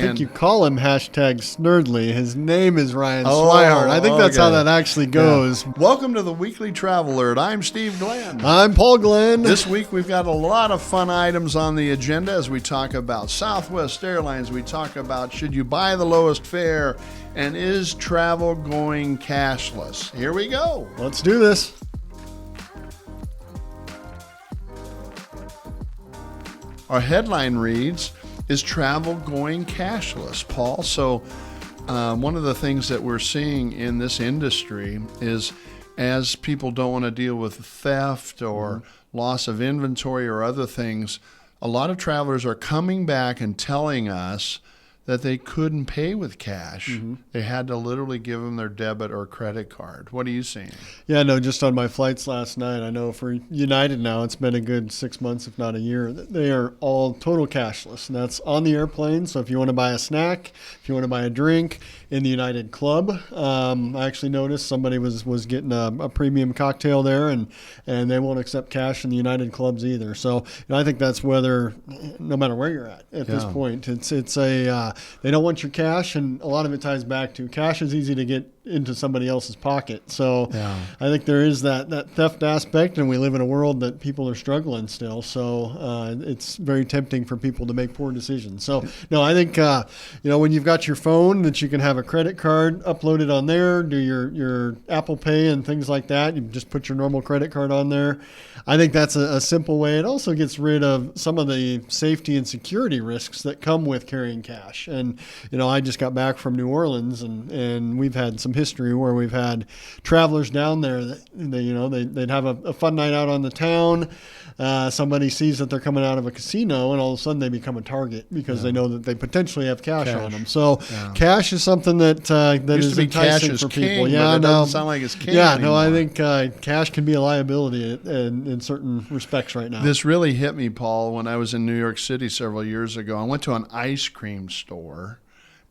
I think you call him #Snerdly. His name is Ryan Swihart. I think that's how that actually goes. Yeah. Welcome to the Weekly Travel Alert. I'm Steve Glenn. I'm Paul Glenn. This week we've got a lot of fun items on the agenda as we talk about Southwest Airlines. We talk about should you buy the lowest fare, and is travel going cashless? Here we go. Let's do this. Our headline reads, is travel going cashless, Paul? So one of the things that we're seeing in this industry is as people don't want to deal with theft or loss of inventory or other things, a lot of travelers are coming back and telling us that they couldn't pay with cash. They had to literally give them their debit or credit card. What are you seeing? Yeah, no, just on my flights last night, I know for United now, it's been a good 6 months, if not a year. They are all total cashless, and that's on the airplane. So if you want to buy a snack, if you want to buy a drink in the United Club, I actually noticed somebody was getting a premium cocktail there, and they won't accept cash in the United Clubs either. So I think that's no matter where you're at this point, it's a they don't want your cash, and a lot of it ties back to cash is easy to get into somebody else's pocket. So I think there is that theft aspect, and we live in a world that people are struggling still. So it's very tempting for people to make poor decisions. So no, I think when you've got your phone that you can have a credit card uploaded on there, do your Apple Pay and things like that. You just put your normal credit card on there. I think that's a simple way. It also gets rid of some of the safety and security risks that come with carrying cash. And I just got back from New Orleans, and we've had some history where we've had travelers down there that they'd have a fun night out on the town. Somebody sees that they're coming out of a casino, and all of a sudden they become a target because they know that they potentially have cash on them. So cash is something that is enticing for people. King, but it doesn't sound like it's king anymore. I think cash can be a liability in certain respects right now. This really hit me, Paul, when I was in New York City several years ago. I went to an ice cream store.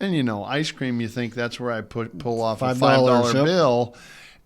And, ice cream, you think that's where I pull off a $5 bill,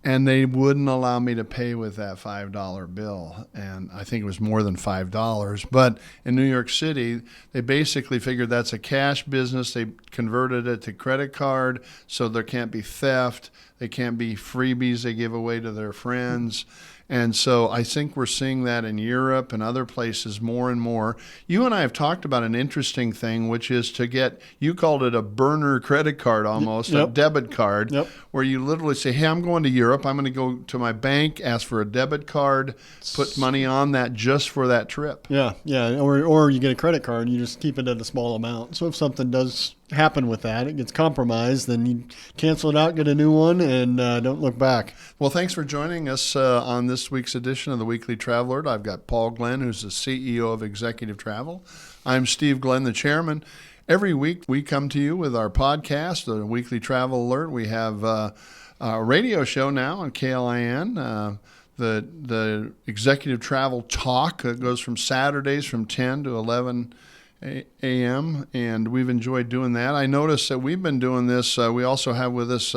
and they wouldn't allow me to pay with that $5 bill. And I think it was more than $5. But in New York City, they basically figured that's a cash business. They converted it to credit card, so there can't be theft. There can't be freebies they give away to their friends. And so I think we're seeing that in Europe and other places more and more. You and I have talked about an interesting thing, which is to get, you called it a burner credit card almost, a debit card, where you literally say, hey, I'm going to Europe. I'm going to go to my bank, ask for a debit card, put money on that just for that trip. Yeah. Or you get a credit card and you just keep it at a small amount. So if something does happen with that, it gets compromised, then you cancel it out, get a new one, and don't look back. Well, thanks for joining us on this week's edition of the Weekly Travel Alert. I've got Paul Glenn, who's the CEO of Executive Travel. I'm Steve Glenn, the chairman. Every week we come to you with our podcast, the Weekly Travel Alert. We have a radio show now on KLIN, the Executive Travel Talk. It goes from Saturdays from 10 to 11 a.m., and we've enjoyed doing that. I noticed that we've been doing this. We also have with us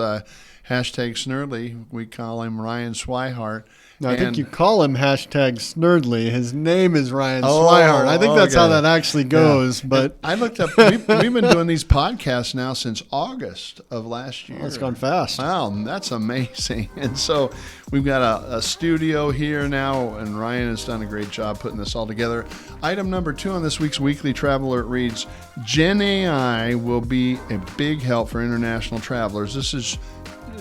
#Snerdly. We call him Ryan Swihart. No, I think you call him #Snerdly. His name is Ryan Swihart. I think that's how that actually goes. Yeah. But I looked up. We've been doing these podcasts now since August of last year. Oh, it's gone fast. Wow, that's amazing. And so we've got a studio here now, and Ryan has done a great job putting this all together. Item number 2 on this week's Weekly Travel Alert reads, Gen AI will be a big help for international travelers. This is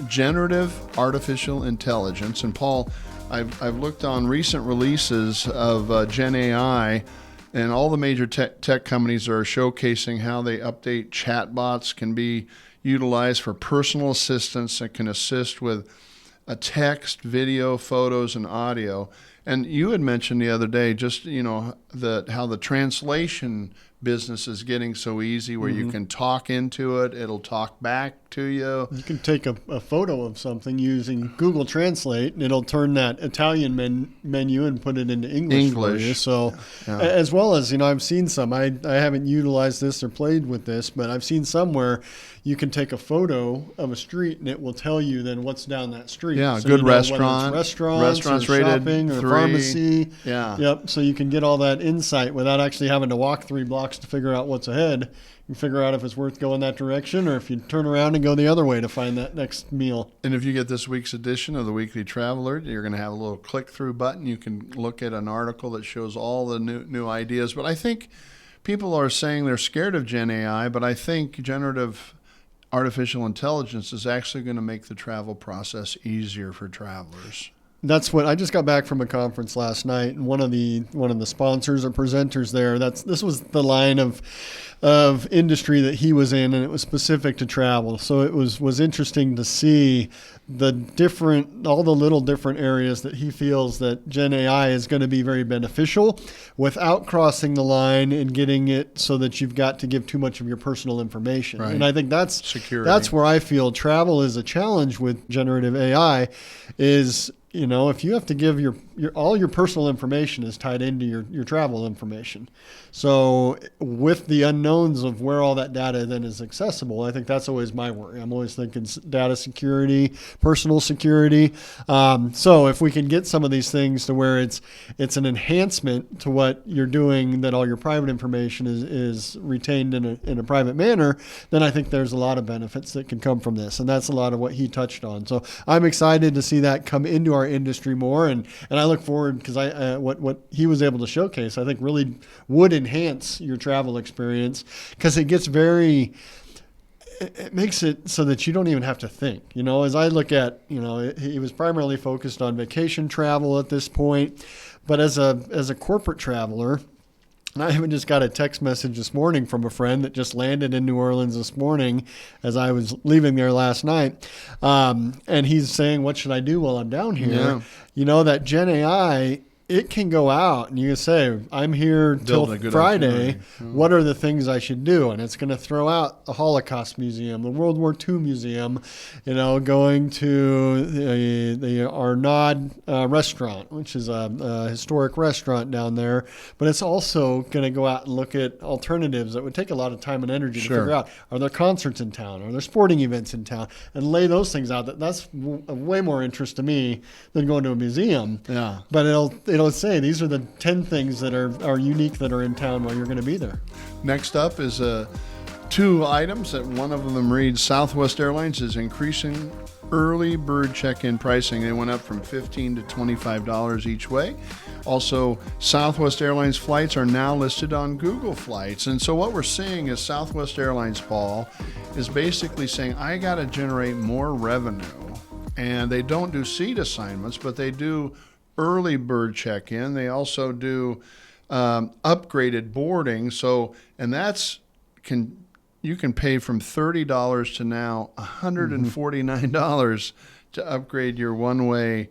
generative artificial intelligence. And Paul, I've looked on recent releases of Gen AI, and all the major tech companies are showcasing how they update chatbots can be utilized for personal assistance that can assist with a text, video, photos, and audio. And you had mentioned the other day just, how the translation business is getting so easy where you can talk into it, it'll talk back to you. You can take a photo of something using Google Translate, and it'll turn that Italian menu and put it into English for you. So, as well as, I've seen some. I haven't utilized this or played with this, but I've seen some where you can take a photo of a street and it will tell you then what's down that street. Yeah, so good restaurant. Restaurants rated shopping, or 3 pharmacy. Yeah. Yep. So you can get all that insight without actually having to walk 3 blocks to figure out what's ahead. You figure out if it's worth going that direction or if you turn around and go the other way to find that next meal. And if you get this week's edition of the Weekly Traveler, you're going to have a little click-through button. You can look at an article that shows all the new ideas. But I think people are saying they're scared of Gen AI, but I think generative artificial intelligence is actually going to make the travel process easier for travelers. That's what I just got back from a conference last night, and one of the sponsors or presenters there. This was the line of industry that he was in, and it was specific to travel. So it was interesting to see all the little different areas that he feels that Gen AI is going to be very beneficial, without crossing the line and getting it so that you've got to give too much of your personal information. Right. And I think that's security. That's where I feel travel is a challenge with generative AI. Is if you have to give all your personal information is tied into your travel information. So with the unknowns of where all that data then is accessible, I think that's always my worry. I'm always thinking data security, personal security. So if we can get some of these things to where it's an enhancement to what you're doing, that all your private information is retained in a private manner, then I think there's a lot of benefits that can come from this. And that's a lot of what he touched on. So I'm excited to see that come into our industry more. And I look forward, because what he was able to showcase, I think really would enhance your travel experience, because it makes it so that you don't even have to think. As I look at, he was primarily focused on vacation travel at this point, but as a corporate traveler, and I even just got a text message this morning from a friend that just landed in New Orleans this morning as I was leaving there last night. And he's saying, what should I do while I'm down here? Yeah. That Gen AI, it can go out and you can say, I'm here till Friday. What are the things I should do? And it's going to throw out the Holocaust Museum, the World War II Museum, going to the Arnaud restaurant, which is a historic restaurant down there. But it's also going to go out and look at alternatives that would take a lot of time and energy to figure out. Are there concerts in town? Are there sporting events in town? And lay those things out. That's of way more interest to me than going to a museum. Yeah. But it'll say these are the 10 things that are unique that are in town while you're going to be there. Next up is 2 items that one of them reads, Southwest Airlines is increasing early bird check-in pricing. They went up from $15 to $25 each way. Also, Southwest Airlines flights are now listed on Google Flights. And so what we're seeing is Southwest Airlines, Paul, is basically saying, I got to generate more revenue. And they don't do seat assignments, but they do early bird check-in. They also do upgraded boarding. So, and you can pay from $30 to now $149 to upgrade your one-way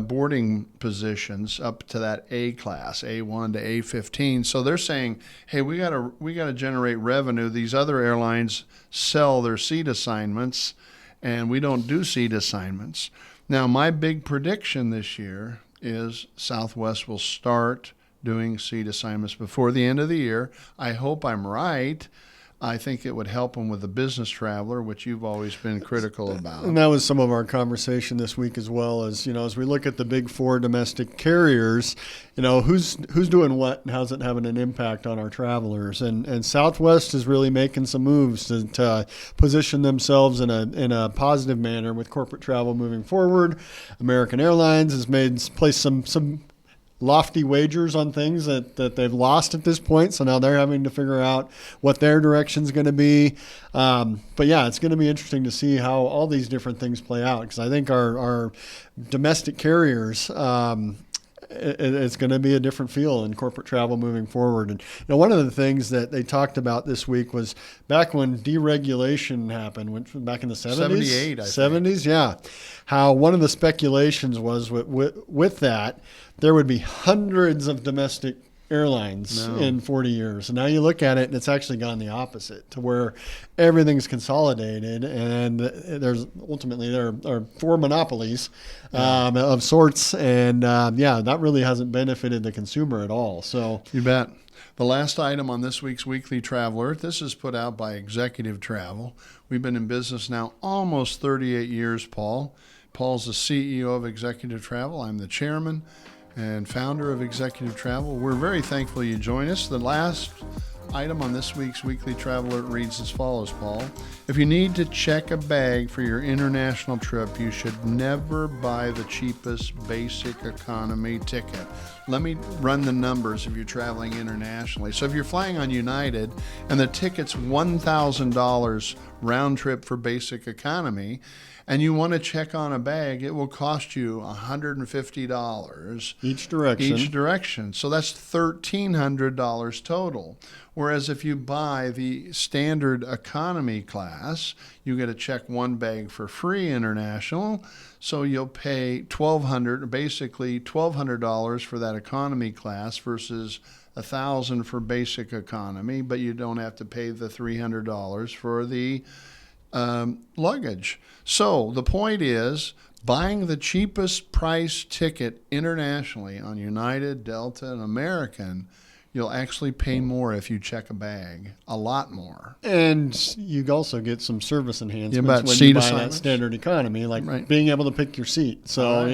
boarding positions up to that A class, A1 to A15. So they're saying, hey, we got to generate revenue. These other airlines sell their seat assignments, and we don't do seat assignments. Now, my big prediction this year is Southwest will start doing seat assignments before the end of the year. I hope I'm right. I think it would help them with the business traveler, which you've always been critical about. And that was some of our conversation this week, as well as, as we look at the big 4 domestic carriers, who's doing what and how's it having an impact on our travelers. And Southwest is really making some moves to position themselves in a positive manner with corporate travel moving forward. American Airlines has placed some lofty wagers on things that they've lost at this point. So now they're having to figure out what their direction's going to be. But yeah, it's going to be interesting to see how all these different things play out, because I think our domestic carriers, it's going to be a different feel in corporate travel moving forward. And one of the things that they talked about this week was back when deregulation happened, back in the 70s? 78, I think. 70s, yeah. How one of the speculations was with that, there would be hundreds of domestic airlines in 40 years. And now you look at it and it's actually gone the opposite, to where everything's consolidated, and there are 4 monopolies of sorts. And that really hasn't benefited the consumer at all. So you bet. The last item on this week's Weekly Traveler, this is put out by Executive Travel. We've been in business now almost 38 years, Paul. Paul's the CEO of Executive Travel. I'm the chairman. and founder of Executive Travel. We're very thankful you join us. The last item on this week's Weekly Travel Alert reads as follows, Paul. If you need to check a bag for your international trip, you should never buy the cheapest basic economy ticket. Let me run the numbers if you're traveling internationally. So if you're flying on United and the ticket's $1,000 round trip for basic economy, and you want to check on a bag, it will cost you $150 each direction. Each direction. So that's $1,300 total. Whereas if you buy the standard economy class, you get to check one bag for free international. So you'll pay basically $1,200 for that economy class versus $1,000 for basic economy, but you don't have to pay the $300 for the luggage. So the point is, buying the cheapest price ticket internationally on United, Delta, and American, you'll actually pay more if you check a bag, a lot more. And you also get some service enhancements when seat you buy assignments. that standard economy, like Right. being able to pick your seat. So,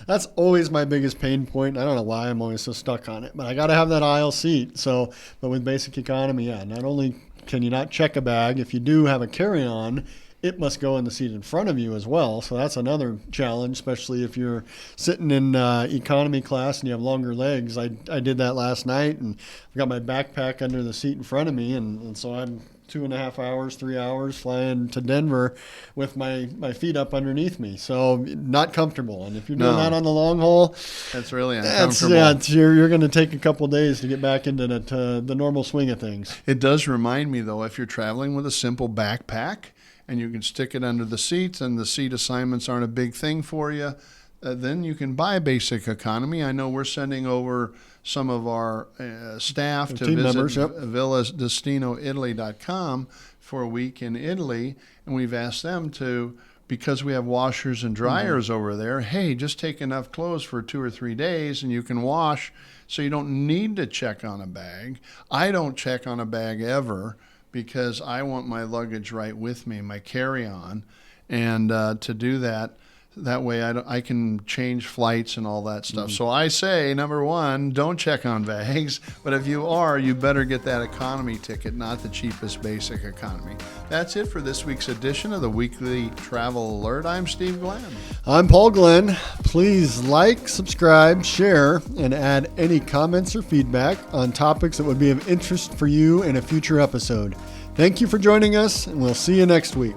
that's always my biggest pain point. I don't know why I'm always so stuck on it, but I got to have that aisle seat. So, but with basic economy, not only can you not check a bag, if you do have a carry-on, it must go in the seat in front of you as well. So that's another challenge, especially if you're sitting in economy class and you have longer legs. I did that last night, and I've got my backpack under the seat in front of me, and so I'm 2.5 hours, 3 hours flying to Denver with my feet up underneath me. So not comfortable. And if you're doing that on the long haul, that's really uncomfortable. You're going to take a couple of days to get back into the normal swing of things. It does remind me, though, if you're traveling with a simple backpack, and you can stick it under the seats, and the seat assignments aren't a big thing for you, then you can buy basic economy. I know we're sending over some of our staff to visit villadestinoitaly.com for a week in Italy, and we've asked them to, because we have washers and dryers over there, hey, just take enough clothes for 2 or 3 days and you can wash, so you don't need to check on a bag. I don't check on a bag ever, because I want my luggage right with me, my carry-on, and to do that way I can change flights and all that stuff. So I say, number one, don't check on bags, but if you are, you better get that economy ticket, not the cheapest basic economy. That's it for this week's edition of the Weekly Travel Alert. I'm Steve Glenn. I'm Paul Glenn. Please like, subscribe, share, and add any comments or feedback on topics that would be of interest for you in a future episode. Thank you for joining us, and we'll see you next week.